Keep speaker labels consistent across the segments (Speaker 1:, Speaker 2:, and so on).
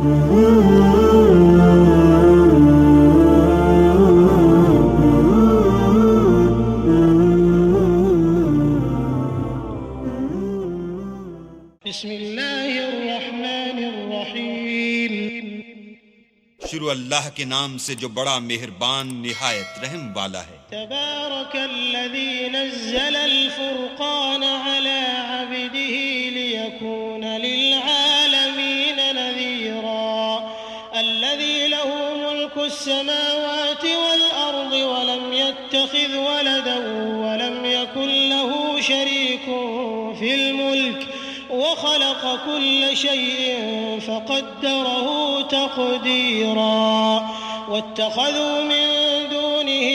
Speaker 1: بسم اللہ الرحمن الرحیم۔
Speaker 2: شروع اللہ کے نام سے جو بڑا مہربان نہایت رحم والا ہے۔
Speaker 1: تبارک الذی نزل الفرقان علی عبده لیکون للعالمین نذیرا الذی له ملک السماوات والارض ولم يتخذ ولدا ولم يكن له شریک فی الملک وخلق كل شيء فقدره تقديرا واتخذوا من دونه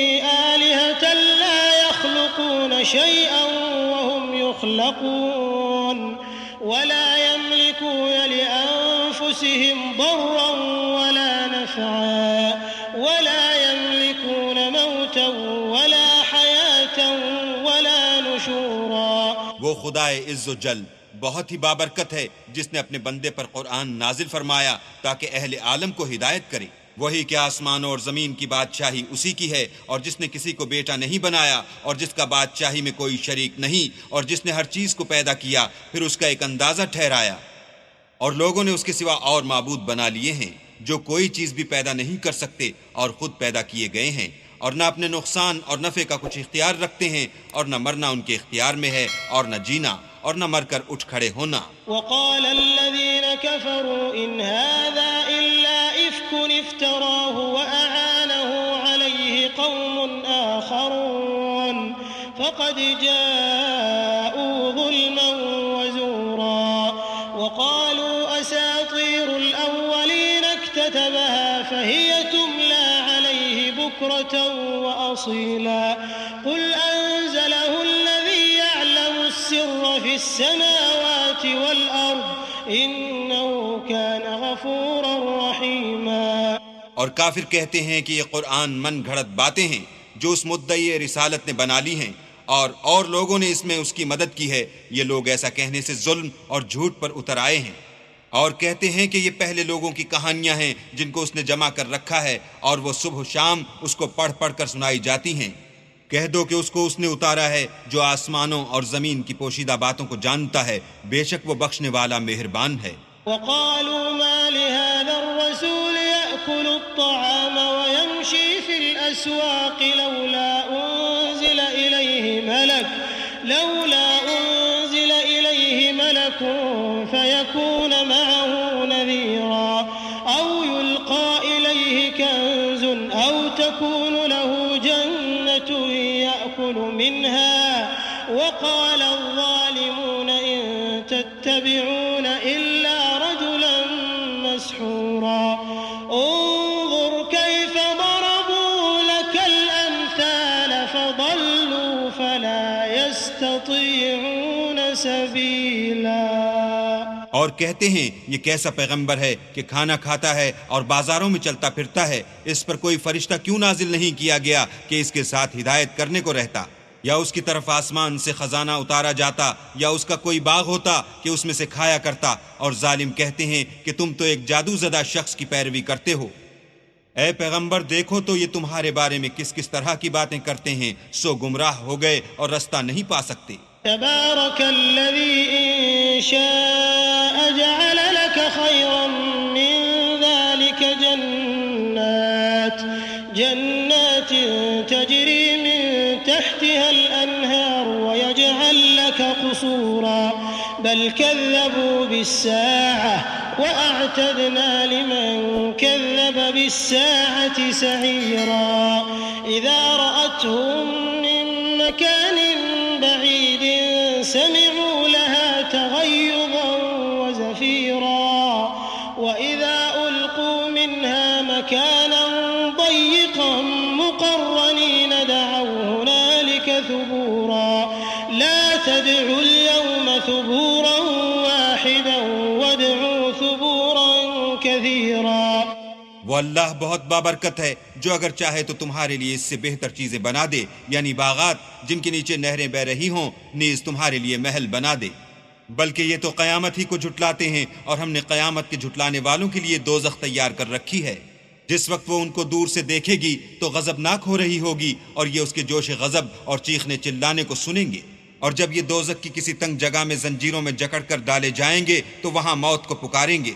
Speaker 1: آلهة لا يخلقون شيئا وهم يخلقون ولا يملكون لأنفسهم ضرا ولا نفعا ولا يملكون موتا ولا حياة ولا نشورا۔
Speaker 2: وہ خدائے عز و جل بہت ہی بابرکت ہے جس نے اپنے بندے پر قرآن نازل فرمایا تاکہ اہل عالم کو ہدایت کرے۔ وہی کہ آسمانوں اور زمین کی بادشاہی اسی کی ہے، اور جس نے کسی کو بیٹا نہیں بنایا اور جس کا بادشاہی میں کوئی شریک نہیں، اور جس نے ہر چیز کو پیدا کیا پھر اس کا ایک اندازہ ٹھہرایا۔ اور لوگوں نے اس کے سوا اور معبود بنا لیے ہیں جو کوئی چیز بھی پیدا نہیں کر سکتے اور خود پیدا کیے گئے ہیں، اور نہ اپنے نقصان اور نفع کا کچھ اختیار رکھتے ہیں، اور نہ مرنا ان کے اختیار میں ہے اور نہ جینا اور نہ مر کر اٹھ کھڑے ہونا۔
Speaker 1: وقال الذين كفروا إن هذا إلا إفك افتراه وأعانه عليه قوم آخرون فقد جاءوا ظلما وزورا وقالوا أساطير الأولين اكتتبها فهي تملى عليه بكرة وأصيلا قل أنزله الذي يعلم السر في السماوات والأرض إنه كان غفورا رحيما۔
Speaker 2: اور کافر کہتے ہیں کہ یہ قرآن من گھڑت باتیں ہیں جو اس مدعی رسالت نے بنا لی ہیں، اور لوگوں نے اس میں اس کی مدد کی ہے۔ یہ لوگ ایسا کہنے سے ظلم اور جھوٹ پر اتر آئے ہیں، اور کہتے ہیں کہ یہ پہلے لوگوں کی کہانیاں ہیں جن کو اس نے جمع کر رکھا ہے، اور وہ صبح و شام اس کو پڑھ پڑھ کر سنائی جاتی ہیں۔ کہہ دو کہ اس کو اس نے اتارا ہے جو آسمانوں اور زمین کی پوشیدہ باتوں کو جانتا ہے، بے شک وہ بخشنے والا مہربان ہے۔
Speaker 1: وقالوا ما لهذا الرسول يأكل الطعام ويمشي في الأسواق لولا أنزل إليه ملك فيكون معه نذيرا أو يلقى إليه كنز أو تكون له جنة يأكل منها وقال الظالمون إن تتبعون إلا رجلا مسحورا انظر كيف ضربوا لك الأمثال فضلوا فلا يستطيعون سبيلا۔
Speaker 2: اور کہتے ہیں یہ کیسا پیغمبر ہے کہ کھانا کھاتا ہے اور بازاروں میں چلتا پھرتا ہے، اس پر کوئی فرشتہ کیوں نازل نہیں کیا گیا کہ اس کے ساتھ ہدایت کرنے کو رہتا، یا اس کی طرف آسمان سے خزانہ اتارا جاتا، یا اس کا کوئی باغ ہوتا کہ اس میں سے کھایا کرتا۔ اور ظالم کہتے ہیں کہ تم تو ایک جادو زدہ شخص کی پیروی کرتے ہو۔ اے پیغمبر دیکھو تو یہ تمہارے بارے میں کس کس طرح کی باتیں کرتے ہیں، سو گمراہ ہو گئے اور رستہ نہیں پا سکتے۔
Speaker 1: تبارك الذي إن شاء جعل لك خيرا من ذلك جنات تجري من تحتها الأنهار ويجعل لك قصورا بل كذبوا بالساعة وأعتدنا لمن كذب بالساعة سعيرا إذا رأتهم من مكان بعيد سمعوا لها تغيظا وزفيرا وإذا ألقوا منها مكانا ضيقا مقرنين دعوا هنالك ثبورا لا تدعوا اليوم ثبورا واحدا وادعوا ثبورا كثيرا۔
Speaker 2: وہ اللہ بہت بابرکت ہے جو اگر چاہے تو تمہارے لیے اس سے بہتر چیزیں بنا دے، یعنی باغات جن کے نیچے نہریں بہ رہی ہوں، نیز تمہارے لیے محل بنا دے۔ بلکہ یہ تو قیامت ہی کو جھٹلاتے ہیں، اور ہم نے قیامت کے جھٹلانے والوں کے لیے دوزخ تیار کر رکھی ہے۔ جس وقت وہ ان کو دور سے دیکھے گی تو غضبناک ہو رہی ہوگی، اور یہ اس کے جوش غضب اور چیخنے چلانے کو سنیں گے۔ اور جب یہ دوزخ کی کسی تنگ جگہ میں زنجیروں میں جکڑ کر ڈالے جائیں گے تو وہاں موت کو پکاریں گے۔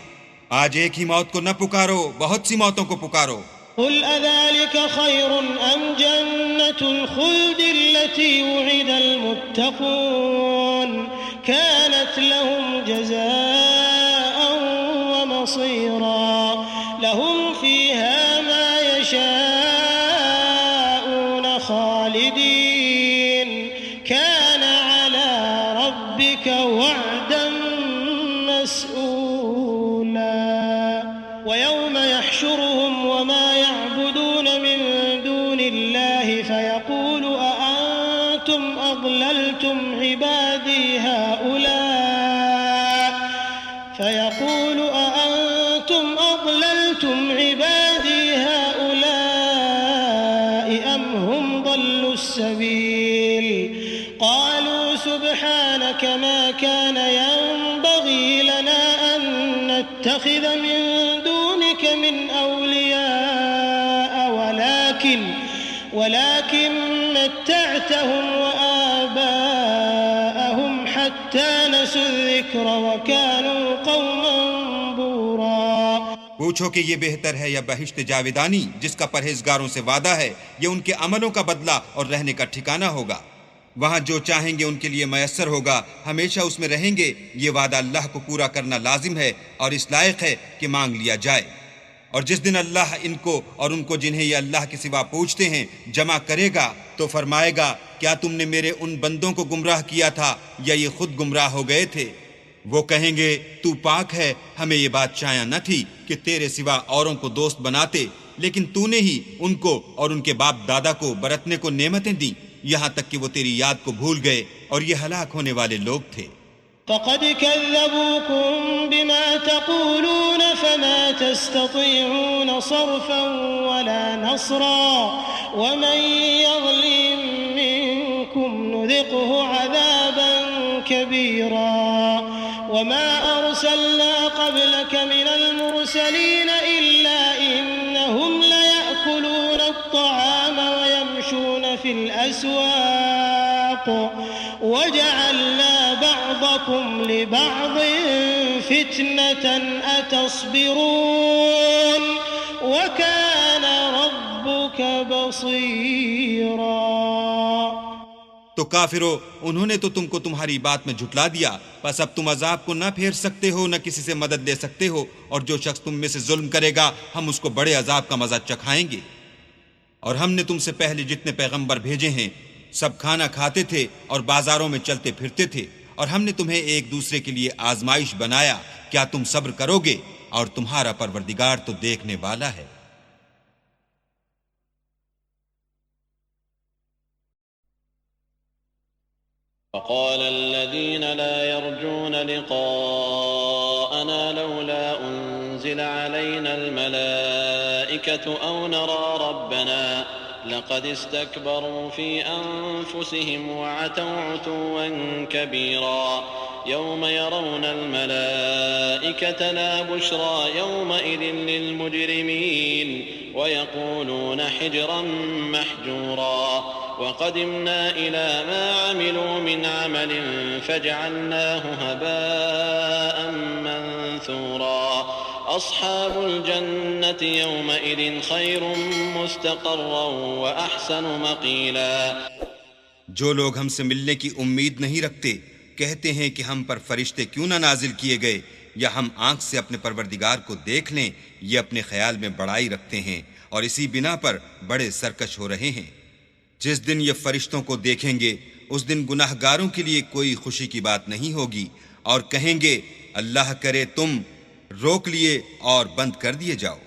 Speaker 2: آج ایک ہی موت کو نہ پکارو، بہت سی موتوں کو پکارو۔
Speaker 1: قل أذلك خير أم جنة الخلد التي وعد المتقون كانت لهم جزاء ومصيرا لهم فيها ما يشاءون خالدين كان على ربك وعدا مسئولا ويوم يحشرهم وما يعبدون من دون الله فيقول أأنتم أضللتم عبادي هؤلاء أم هم ضلوا السبيل قالوا سبحانك ما كان ينبغي لنا أن نتخذ من دونك من أولياء ولكن متعتهم وآباءهم حتى نسوا الذكر وكانوا قوما بورا۔
Speaker 2: پوچھو کہ یہ بہتر ہے یا بہشت جاودانی جس کا پرہیزگاروں سے وعدہ ہے، یہ ان کے عملوں کا بدلہ اور رہنے کا ٹھکانہ ہوگا۔ وہاں جو چاہیں گے ان کے لیے میسر ہوگا، ہمیشہ اس میں رہیں گے۔ یہ وعدہ اللہ کو پورا کرنا لازم ہے اور اس لائق ہے کہ مانگ لیا جائے۔ اور جس دن اللہ ان کو اور ان کو جنہیں یہ اللہ کے سوا پوچھتے ہیں جمع کرے گا تو فرمائے گا، کیا تم نے میرے ان بندوں کو گمراہ کیا تھا یا یہ خود گمراہ ہو گئے تھے؟ وہ کہیں گے، تو پاک ہے، ہمیں یہ بات چاہیے نہ تھی کہ تیرے سوا اوروں کو دوست بناتے، لیکن تو نے ہی ان کو اور ان کے باپ دادا کو برتنے کو نعمتیں دیں، یہاں تک کہ وہ تیری یاد کو بھول گئے، اور یہ ہلاک ہونے والے لوگ تھے۔
Speaker 1: فقد كذبوكم بما تقولون فما تستطيعون صرفا ولا نصرا ومن يظلم منكم نذقه عذابا كبيرا وما أرسلنا قبلك من المرسلين إلا إنهم ليأكلون الطعام ويمشون في الأسواق وجعلنا بعضكم لبعض فتنة أتصبرون وكان ربك بصيرا۔
Speaker 2: تو کافرو، انہوں نے تو تم کو تمہاری بات میں جھٹلا دیا، بس اب تم عذاب کو نہ پھیر سکتے ہو، نہ کسی سے مدد لے سکتے ہو، اور جو شخص تم میں سے ظلم کرے گا ہم اس کو بڑے عذاب کا مزہ چکھائیں گے۔ اور ہم نے تم سے پہلے جتنے پیغمبر بھیجے ہیں سب کھانا کھاتے تھے اور بازاروں میں چلتے پھرتے تھے، اور ہم نے تمہیں ایک دوسرے کے لیے آزمائش بنایا، کیا تم صبر کرو گے؟ اور تمہارا پروردگار تو دیکھنے والا ہے۔
Speaker 3: وقال الذين لا يرجون لقاءنا لولا أنزل علينا الملائكة أو نرى ربنا لقد استكبروا في أنفسهم وعتوا عتوا كبيرا يوم يرون الملائكة لا بشرى يومئذ للمجرمين ويقولون حجرا محجورا وقدمنا إلى ما عملوا من عمل فجعلناه هباء منثورا أصحاب الجنة يومئذ خير مستقرا وأحسن مقيلا۔
Speaker 2: جو لوگ ہم سے ملنے کی امید نہیں رکھتے کہتے ہیں کہ ہم پر فرشتے کیوں نہ نازل کیے گئے یا ہم آنکھ سے اپنے پروردگار کو دیکھ لیں، یہ اپنے خیال میں بڑائی رکھتے ہیں اور اسی بنا پر بڑے سرکش ہو رہے ہیں۔ جس دن یہ فرشتوں کو دیکھیں گے اس دن گناہ گاروں کے لیے کوئی خوشی کی بات نہیں ہوگی، اور کہیں گے اللہ کرے تم روک لیے اور بند کر دیے جاؤ۔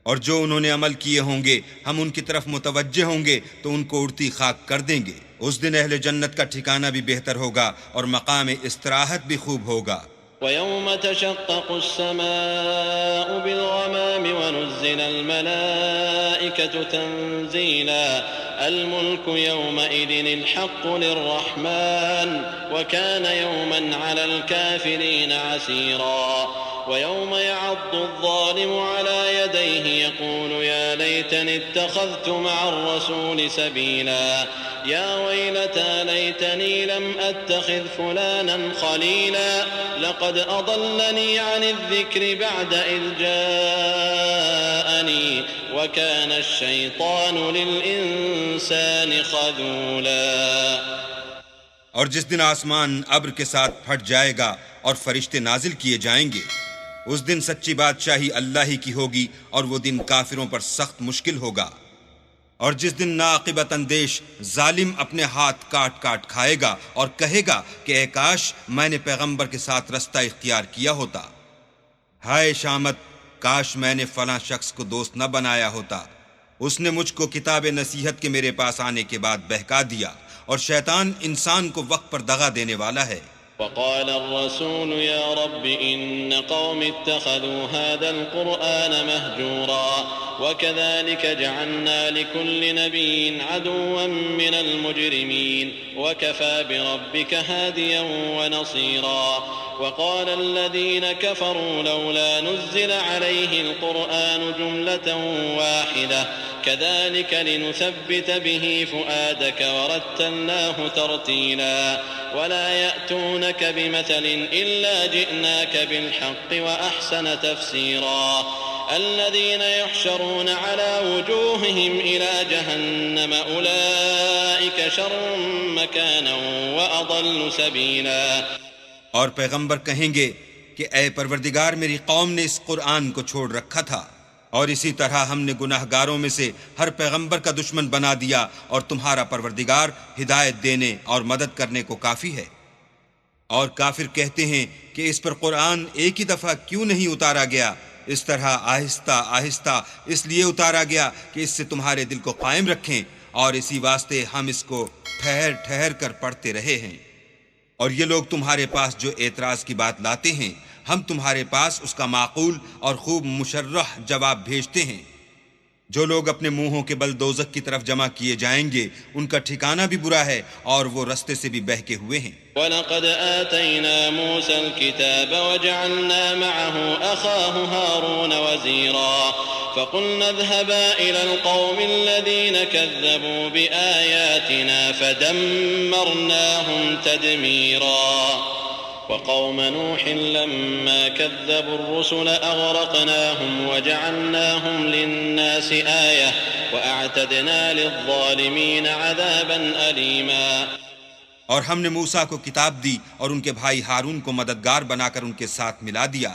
Speaker 2: اور جو انہوں نے عمل کیے ہوں گے ہم ان کی طرف متوجہ ہوں گے تو ان کو اڑتی خاک کر دیں گے۔ اس دن اہل جنت کا ٹھکانہ بھی بہتر ہوگا اور مقام استراحت بھی خوب ہوگا۔
Speaker 3: ويوم تشقق السماء بالغمام ونزل الملائكة الملائكة تنزيلا الملك يومئذ الحق للرحمن وكان يوما على الكافرين عسيرا ويوم يعض الظالم على يديه يقول يا ليتني اتخذت مع الرسول سبيلا يا ويلتى ليتني لم أتخذ فلانا خليلا لقد أضلني عن الذكر بعد إذ جاءني وكان الشيطان للإنسان خذولا۔
Speaker 2: اور جس دن آسمان ابر کے ساتھ پھٹ جائے گا اور فرشتے نازل کیے جائیں گے، اس دن سچی بادشاہی اللہ ہی کی ہوگی اور وہ دن کافروں پر سخت مشکل ہوگا۔ اور جس دن ناعاقبت اندیش ظالم اپنے ہاتھ کاٹ کاٹ کھائے گا اور کہے گا کہ اے کاش میں نے پیغمبر کے ساتھ رستہ اختیار کیا ہوتا، ہائے شامت کاش میں نے فلاں شخص کو دوست نہ بنایا ہوتا، اس نے مجھ کو کتاب نصیحت کے میرے پاس آنے کے بعد بہکا دیا، اور شیطان انسان کو وقت پر دغا دینے والا ہے۔
Speaker 3: وقال الرسول يا رب إن قوم اتخذوا هذا القرآن مهجورا وكذلك جعلنا لكل نبي عدوا من المجرمين وكفى بربك هاديا ونصيرا وقال الذين كفروا لولا نزل عليه القرآن جملة واحدة كذلك لنثبت به فؤادك ورتلناه ترتيلا ولا يأتونك بمثل إلا جئناك بالحق وأحسن تفسيرا الذين يحشرون على وجوههم إلى جهنم أولئك شر مكانا وأضل سبيلا۔
Speaker 2: اور پیغمبر کہیں گے کہ اے پروردگار میری قوم نے اس قرآن کو چھوڑ رکھا تھا، اور اسی طرح ہم نے گناہ گاروں میں سے ہر پیغمبر کا دشمن بنا دیا، اور تمہارا پروردگار ہدایت دینے اور مدد کرنے کو کافی ہے۔ اور کافر کہتے ہیں کہ اس پر قرآن ایک ہی دفعہ کیوں نہیں اتارا گیا؟ اس طرح آہستہ آہستہ اس لیے اتارا گیا کہ اس سے تمہارے دل کو قائم رکھیں، اور اسی واسطے ہم اس کو ٹھہر ٹھہر کر پڑھتے رہے ہیں۔ اور یہ لوگ تمہارے پاس جو اعتراض کی بات لاتے ہیں، ہم تمہارے پاس اس کا معقول اور خوب مشرح جواب بھیجتے ہیں۔ جو لوگ اپنے منہوں کے بل دوزخ کی طرف جمع کیے جائیں گے ان کا ٹھکانہ بھی برا ہے، اور وہ رستے سے بھی بہکے ہوئے ہیں۔
Speaker 3: وَلَقَدْ آتَيْنَا مُوسَى الْكِتَابَ وَجَعَلْنَا مَعَهُ أَخَاهُ هَارُونَ وَزِيرًا فَقُلْنَا اذْهَبَا إِلَى الْقَوْمِ الَّذِينَ كَذَّبُوا بِآيَاتِنَا فَدَمَّرْنَاهُمْ تَدْمِيرًا وقوم نوح لما كذبوا الرسل أغرقناهم وجعلناهم للناس آية وأعتدنا للظالمين عذابا أليما۔
Speaker 2: اور ہم نے موسیٰ کو کتاب دی اور ان کے بھائی ہارون کو مددگار بنا کر ان کے ساتھ ملا دیا،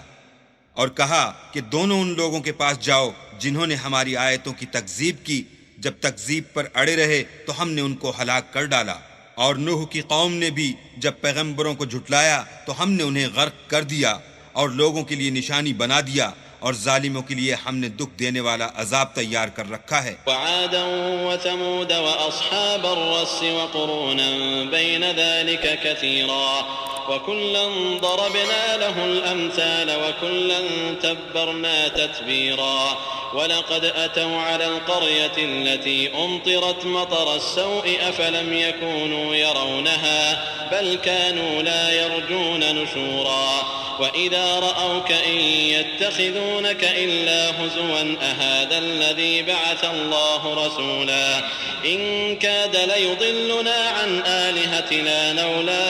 Speaker 2: اور کہا کہ دونوں ان لوگوں کے پاس جاؤ جنہوں نے ہماری آیتوں کی تکذیب کی، جب تکذیب پر اڑے رہے تو ہم نے ان کو ہلاک کر ڈالا۔ اور نوح کی قوم نے بھی جب پیغمبروں کو جھٹلایا تو ہم نے انہیں غرق کر دیا اور لوگوں کے لیے نشانی بنا دیا، اور ظالموں کے لیے ہم نے دکھ دینے والا عذاب تیار کر رکھا ہے۔
Speaker 3: وعادا وثمود وأصحاب الرس وقرونا بين ذلك كثيرا وكلا ضربنا له الأمثال وكلا تبرنا تتبيرا ولقد أتوا على القرية التي أمطرت مطر السوء أفلم يكونوا يرونها بل كانوا لا يرجون نشورا وإذا رأوك إن يتخذونك إلا هزوا أهذا الذي بعث الله رسولا إن كاد ليضلنا عن آلهتنا لولا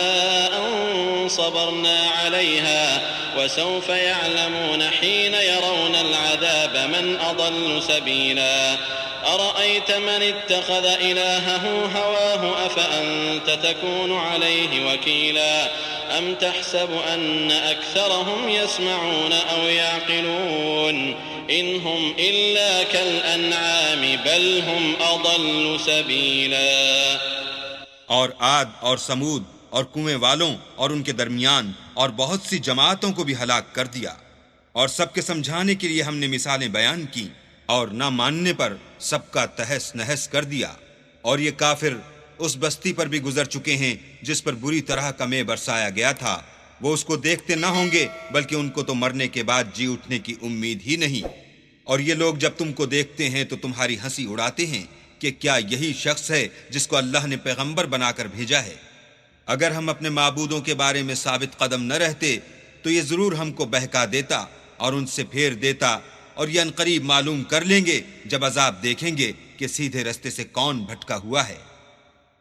Speaker 3: أن صبرنا عليها وسوف يعلمون حين يرون العذاب من أضل سبيلا أرأيت من اتخذ إلهه هواه أفأنت تكون عليه وكيلا أم تحسب أن أكثرهم يسمعون أو يعقلون إن هم إلا كالأنعام بل هم أضل سبيلا۔
Speaker 2: اور عاد اور سمود اور کنویں والوں اور ان کے درمیان اور بہت سی جماعتوں کو بھی ہلاک کر دیا، اور سب کے سمجھانے کے لیے ہم نے مثالیں بیان کی، اور نہ ماننے پر سب کا تہس نہس کر دیا۔ اور یہ کافر اس بستی پر بھی گزر چکے ہیں جس پر بری طرح کا مے برسایا گیا تھا، وہ اس کو دیکھتے نہ ہوں گے بلکہ ان کو تو مرنے کے بعد جی اٹھنے کی امید ہی نہیں۔ اور یہ لوگ جب تم کو دیکھتے ہیں تو تمہاری ہنسی اڑاتے ہیں کہ کیا یہی شخص ہے جس کو اللہ نے پیغمبر بنا کر بھیجا ہے؟ اگر ہم اپنے معبودوں کے بارے میں ثابت قدم نہ رہتے تو یہ ضرور ہم کو بہکا دیتا اور ان سے پھیر دیتا، اور یہ عنقریب معلوم کر لیں گے جب عذاب دیکھیں گے کہ سیدھے رستے سے کون بھٹکا ہوا ہے۔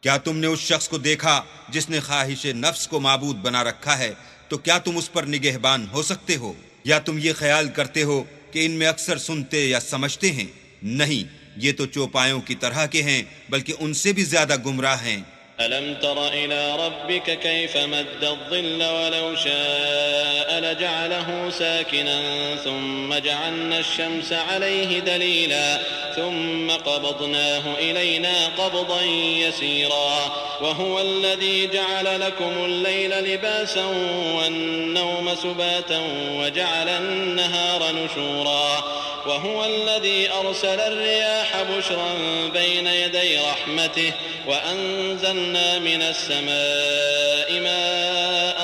Speaker 2: کیا تم نے اس شخص کو دیکھا جس نے خواہش نفس کو معبود بنا رکھا ہے؟ تو کیا تم اس پر نگہبان ہو سکتے ہو؟ یا تم یہ خیال کرتے ہو کہ ان میں اکثر سنتے یا سمجھتے ہیں؟ نہیں، یہ تو چوپایوں کی طرح کے ہیں، بلکہ ان سے بھی زیادہ گمراہ ہیں۔
Speaker 3: ألم تر إلى ربك كيف مد الظل ولو شاء لجعله ساكنا ثم جعلنا الشمس عليه دليلا ثم قبضناه إلينا قبضا يسيرا وهو الذي جعل لكم الليل لباسا والنوم سباتا وجعل النهار نشورا وهو الذي أرسل الرياح بشرا بين يدي رحمته وأنزلنا من السماء ماء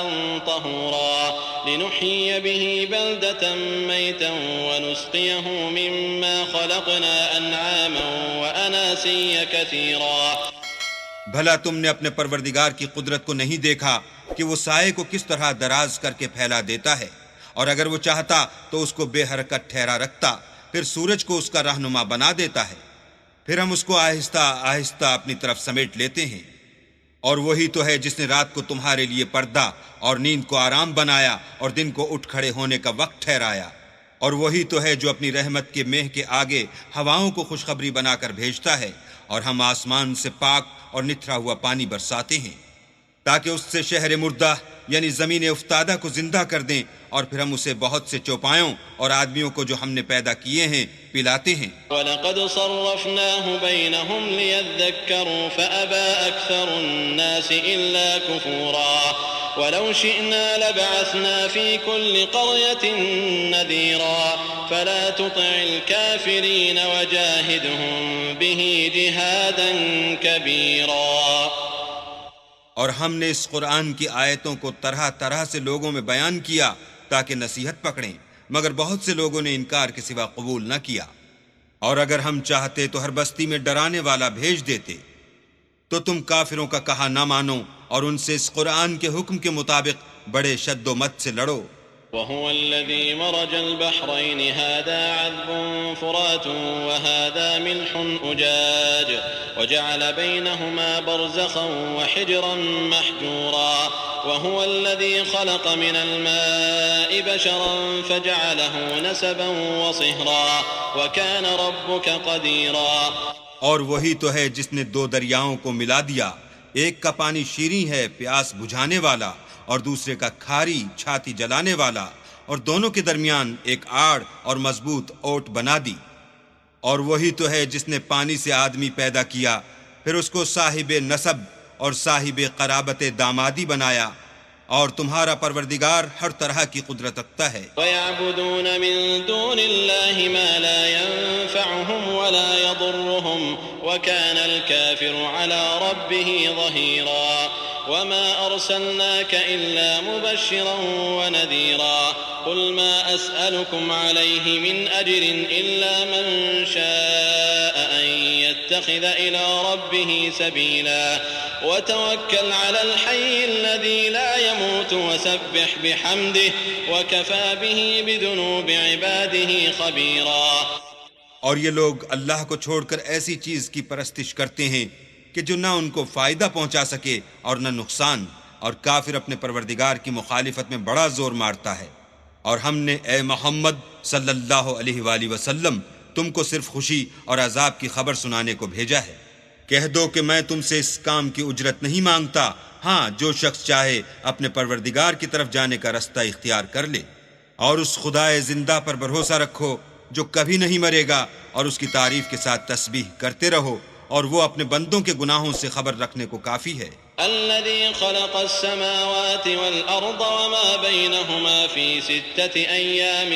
Speaker 3: طهورا لنحيي به بلدة ميتا ونسقيه مما خلقنا أنعاما وأناسيا كثيرا۔
Speaker 2: بھلا تم نے اپنے پروردگار کی قدرت کو نہیں دیکھا کہ وہ سائے کو کس طرح دراز کر کے پھیلا دیتا ہے، اور اگر وہ چاہتا تو اس کو بے حرکت ٹھہرا رکھتا، پھر سورج کو اس کا رہنما بنا دیتا ہے، پھر ہم اس کو آہستہ آہستہ اپنی طرف سمیٹ لیتے ہیں۔ اور وہی تو ہے جس نے رات کو تمہارے لیے پردہ اور نیند کو آرام بنایا اور دن کو اٹھ کھڑے ہونے کا وقت ٹھہرایا، اور وہی تو ہے جو اپنی رحمت کے مہ کے آگے ہواؤں کو خوشخبری بنا کر بھیجتا ہے، اور ہم آسمان سے پاک اور نتھرا ہوا پانی برساتے ہیں تاکہ اس سے شہر مردہ یعنی زمین افتادہ کو زندہ کر دیں، اور پھر ہم اسے بہت سے چوپایوں اور آدمیوں کو جو ہم نے پیدا کیے ہیں پلاتے ہیں۔
Speaker 3: وَلَقَدْ صَرَّفْنَاهُ بَيْنَهُمْ لِيَذَّكَّرُوا فَأَبَى أَكْثَرُ النَّاسِ إِلَّا كُفُورًا وَلَوْ شِئْنَا لَبَعَثْنَا فِي كُلِّ قَرْيَةٍ نَذِيرًا فَلَا تُطِعِ الْكَافِرِينَ وَجَاهِدْهُمْ بِهِ جِهَادًا كَبِيرًا۔
Speaker 2: اور ہم نے اس قرآن کی آیتوں کو طرح طرح سے لوگوں میں بیان کیا تاکہ نصیحت پکڑیں، مگر بہت سے لوگوں نے انکار کے سوا قبول نہ کیا۔ اور اگر ہم چاہتے تو ہر بستی میں ڈرانے والا بھیج دیتے، تو تم کافروں کا کہا نہ مانو اور ان سے اس قرآن کے حکم کے مطابق بڑے شد و مت سے لڑو۔
Speaker 3: وهو الذي مرج البحرين هذا عذب فرات وهذا ملح أجاج وجعل بينهما برزخا وحجرا محجورا وهو الذي خلق من الماء بشرا فجعله نسبا وصهرا وكان ربك قديرا۔
Speaker 2: اور وہی تو ہے جس نے دو دریاؤں کو ملا دیا، ایک کا پانی شیریں ہے پیاس بجھانے والا، اور دوسرے کا کھاری چھاتی جلانے والا، اور دونوں کے درمیان ایک آڑ اور مضبوط اوٹ بنا دی۔ اور وہی تو ہے جس نے پانی سے آدمی پیدا کیا، پھر اس کو صاحب نسب اور صاحب قرابت دامادی بنایا، اور تمہارا پروردگار ہر طرح کی قدرت رکھتا ہے۔
Speaker 3: وَيَعْبُدُونَ مِن دُونِ اللَّهِ مَا لَا يَنفَعُهُمْ وَلَا يَضُرُّهُمْ وَكَانَ الْكَافِرُ عَلَى رَبِّهِ ظَهِيرًا وَمَا أَرْسَلْنَاكَ إِلَّا مُبَشِّرًا وَنَذِيرًا قُلْ مَا أَسْأَلُكُمْ عَلَيْهِ مِنْ أَجْرٍ إِلَّا مَنْ شَاءَ أَنْ يَتَّخِذَ إِلَى رَبِّهِ سَبِيلًا وَتَوَكَّلْ عَلَى الْحَيِّ الَّذِي لَا يَمُوتُ وَسَبِّحْ بِحَمْدِهِ وَكَفَى بِهِ بِذُنُوبِ عِبَادِهِ خَبِيرًا۔
Speaker 2: اور یہ لوگ اللہ کو چھوڑ کر ایسی چیز کی پرستش کرتے ہیں کہ جو نہ ان کو فائدہ پہنچا سکے اور نہ نقصان، اور کافر اپنے پروردگار کی مخالفت میں بڑا زور مارتا ہے۔ اور ہم نے اے محمد صلی اللہ علیہ وآلہ وسلم تم کو صرف خوشی اور عذاب کی خبر سنانے کو بھیجا ہے۔ کہہ دو کہ میں تم سے اس کام کی اجرت نہیں مانگتا، ہاں جو شخص چاہے اپنے پروردگار کی طرف جانے کا رستہ اختیار کر لے، اور اس خدائے زندہ پر بھروسہ رکھو جو کبھی نہیں مرے گا، اور اس کی تعریف کے ساتھ تسبیح کرتے رہو، اور وہ اپنے بندوں کے گناہوں سے خبر رکھنے کو کافی ہے۔
Speaker 3: الذي خلق السماوات والأرض وما بينهما في 6 أيام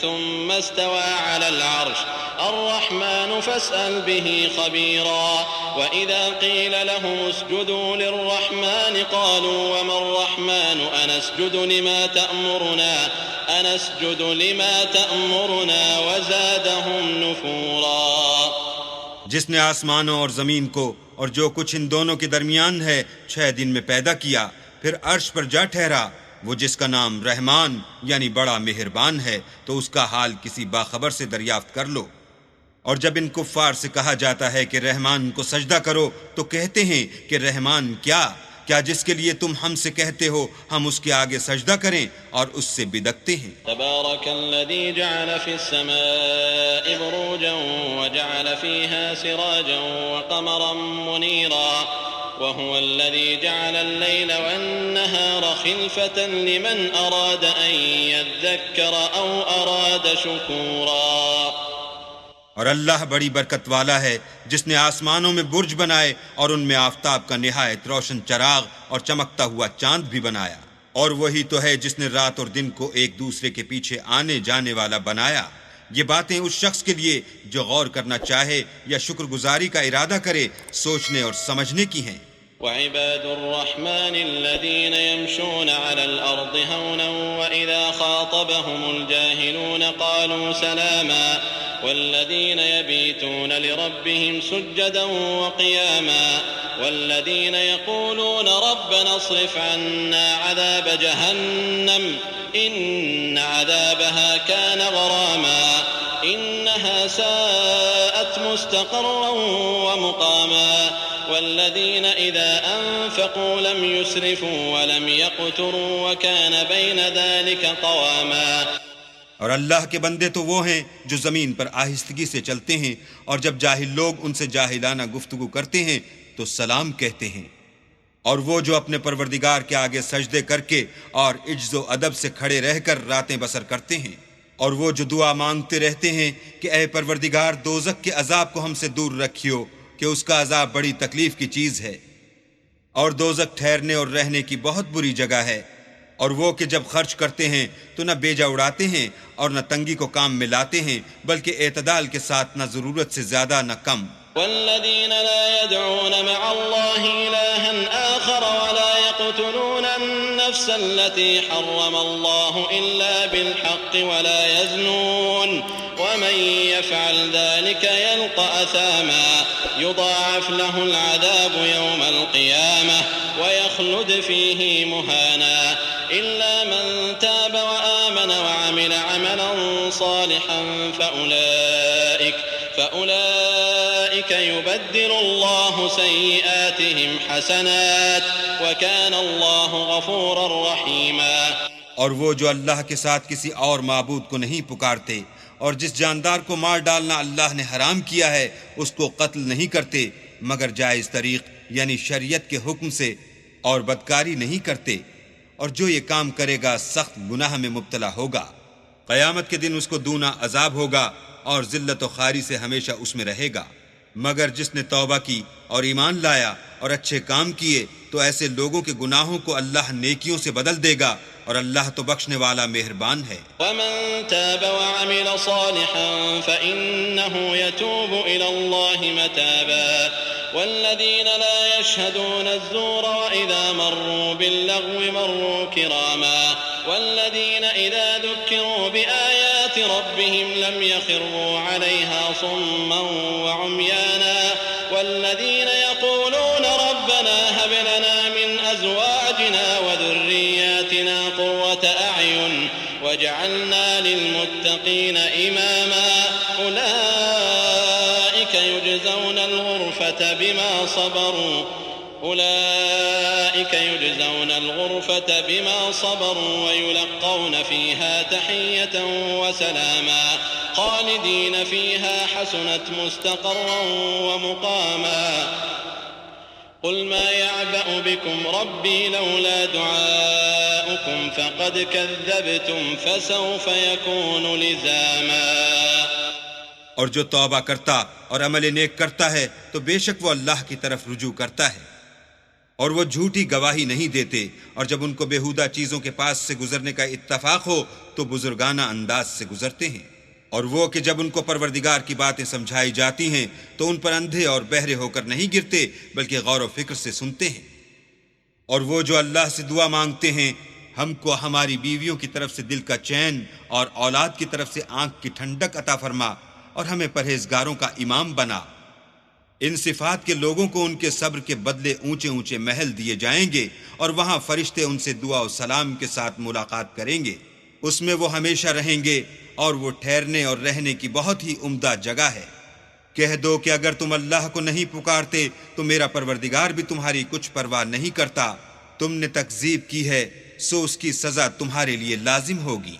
Speaker 3: ثم استوى على العرش الرحمن فاسأل به خبيرا وإذا قيل لهم اسجدوا للرحمن قالوا وما الرحمن أنسجد لما تأمرنا وزادهم وزادهم نفورا.
Speaker 2: جس نے آسمانوں اور زمین کو اور جو کچھ ان دونوں کے درمیان ہے 6 دن میں پیدا کیا، پھر عرش پر جا ٹھہرا، وہ جس کا نام رحمان یعنی بڑا مہربان ہے، تو اس کا حال کسی باخبر سے دریافت کر لو. اور جب ان کفار سے کہا جاتا ہے کہ رحمان کو سجدہ کرو تو کہتے ہیں کہ رحمان کیا جس کے لیے تم ہم سے کہتے ہو ہم اس کے آگے سجدہ کریں، اور اس سے بدکتے ہیں.
Speaker 3: تبارك الذي جعل في السماء بروجا وجعل فيها سراجا وقمرا منيرا وهو الذي جعل الليل والنهار خلفة لمن أراد أن يذكر أو أراد شكورا.
Speaker 2: اور اللہ بڑی برکت والا ہے جس نے آسمانوں میں برج بنائے اور ان میں آفتاب کا نہایت روشن چراغ اور چمکتا ہوا چاند بھی بنایا. اور وہی تو ہے جس نے رات اور دن کو ایک دوسرے کے پیچھے آنے جانے والا بنایا. یہ باتیں اس شخص کے لیے جو غور کرنا چاہے یا شکر گزاری کا ارادہ کرے سوچنے اور سمجھنے کی ہیں.
Speaker 3: وعباد الرحمن الذين يمشون على الأرض هونا وإذا خاطبهم الجاهلون قالوا سلاما والذين يبيتون لربهم سجدا وقياما والذين يقولون ربنا اصرف عنا عذاب جهنم إن عذابها كان غراما إنها ساءت مستقرا ومقاما والذين إذا أنفقوا لم يسرفوا ولم يقتروا وكان بين ذلك قواما.
Speaker 2: اور اللہ کے بندے تو وہ ہیں جو زمین پر آہستگی سے چلتے ہیں، اور جب جاہل لوگ ان سے جاہلانہ گفتگو کرتے ہیں تو سلام کہتے ہیں. اور وہ جو اپنے پروردگار کے آگے سجدے کر کے اور عجز و ادب سے کھڑے رہ کر راتیں بسر کرتے ہیں. اور وہ جو دعا مانگتے رہتے ہیں کہ اے پروردگار دوزخ کے عذاب کو ہم سے دور رکھیو کہ اس کا عذاب بڑی تکلیف کی چیز ہے، اور دوزخ ٹھہرنے اور رہنے کی بہت بری جگہ ہے. اور وہ کہ جب خرچ کرتے ہیں تو نہ بیجا اڑاتے ہیں اور نہ تنگی کو کام میں لاتے ہیں، بلکہ اعتدال کے ساتھ نہ ضرورت سے زیادہ نہ کم.
Speaker 3: والذين لا يدعون مع الله إلها آخر ولا يقتلون النفس التي حرم الله إلا بالحق ولا يزنون ومن يفعل ذلك يلقى أثاما يضاعف له العذاب يوم القيامة ويخلد فيه مهانا إلا من تاب وآمن وعمل عملا صالحا فأولئك يبدل الله سيئاتهم حسنات وكان الله غفورا رحيما.
Speaker 2: اور وہ جو اللہ کے ساتھ کسی اور معبود کو نہیں پکارتے اور جس جاندار کو مار ڈالنا اللہ نے حرام کیا ہے اس کو قتل نہیں کرتے مگر جائز طریق یعنی شریعت کے حکم سے، اور بدکاری نہیں کرتے، اور جو یہ کام کرے گا سخت گناہ میں مبتلا ہوگا. قیامت کے دن اس کو دونا عذاب ہوگا اور ذلت و خواری سے ہمیشہ اس میں رہے گا. مگر جس نے توبہ کی اور ایمان لایا اور اچھے کام کیے تو ایسے لوگوں کے گناہوں کو اللہ نیکیوں سے بدل دے گا، اور اللہ تو بخشنے والا مہربان ہے.
Speaker 3: ومن تاب وعمل صالحا فإنه يتوب إلى الله متابا والذين لا يشهدون الزور وإذا مروا باللغو مروا كراما والذين إذا ذكروا بآيات ربهم لم يخروا عليها صما وعميانا والذين يقولون ربنا هب لنا من أزواجنا وذرياتنا قرة أعين وجعلنا للمتقين إماما أولئك يجزون الغرفة بما صبروا ويلقون فيها تحية وسلاما خالدين فيها حسنت مستقرا ومقاما. قل ما يعبأ بكم ربي لولا دعاؤكم فقد كذبتم فسوف يكون لزاما.
Speaker 2: اور جو توبہ کرتا اور عمل نیک کرتا ہے تو بے شک وہ اللہ کی طرف رجوع کرتا ہے، اور وہ جھوٹی گواہی نہیں دیتے، اور جب ان کو بیہودہ چیزوں کے پاس سے گزرنے کا اتفاق ہو تو بزرگانہ انداز سے گزرتے ہیں. اور وہ کہ جب ان کو پروردگار کی باتیں سمجھائی جاتی ہیں تو ان پر اندھے اور بہرے ہو کر نہیں گرتے بلکہ غور و فکر سے سنتے ہیں. اور وہ جو اللہ سے دعا مانگتے ہیں ہم کو ہماری بیویوں کی طرف سے دل کا چین اور اولاد کی طرف سے آنکھ کی ٹھنڈک عطا فرما اور ہمیں پرہیزگاروں کا امام بنا۔ ان صفات کے لوگوں کو ان کے صبر کے بدلے اونچے اونچے محل دیے جائیں گے اور وہاں فرشتے ان سے دعا و سلام کے ساتھ ملاقات کریں گے، اس میں وہ ہمیشہ رہیں گے اور وہ ٹھہرنے اور رہنے کی بہت ہی عمدہ جگہ ہے۔ کہہ دو کہ اگر تم اللہ کو نہیں پکارتے تو میرا پروردگار بھی تمہاری کچھ پرواہ نہیں کرتا، تم نے تکذیب کی ہے سو اس کی سزا تمہارے لیے لازم ہوگی۔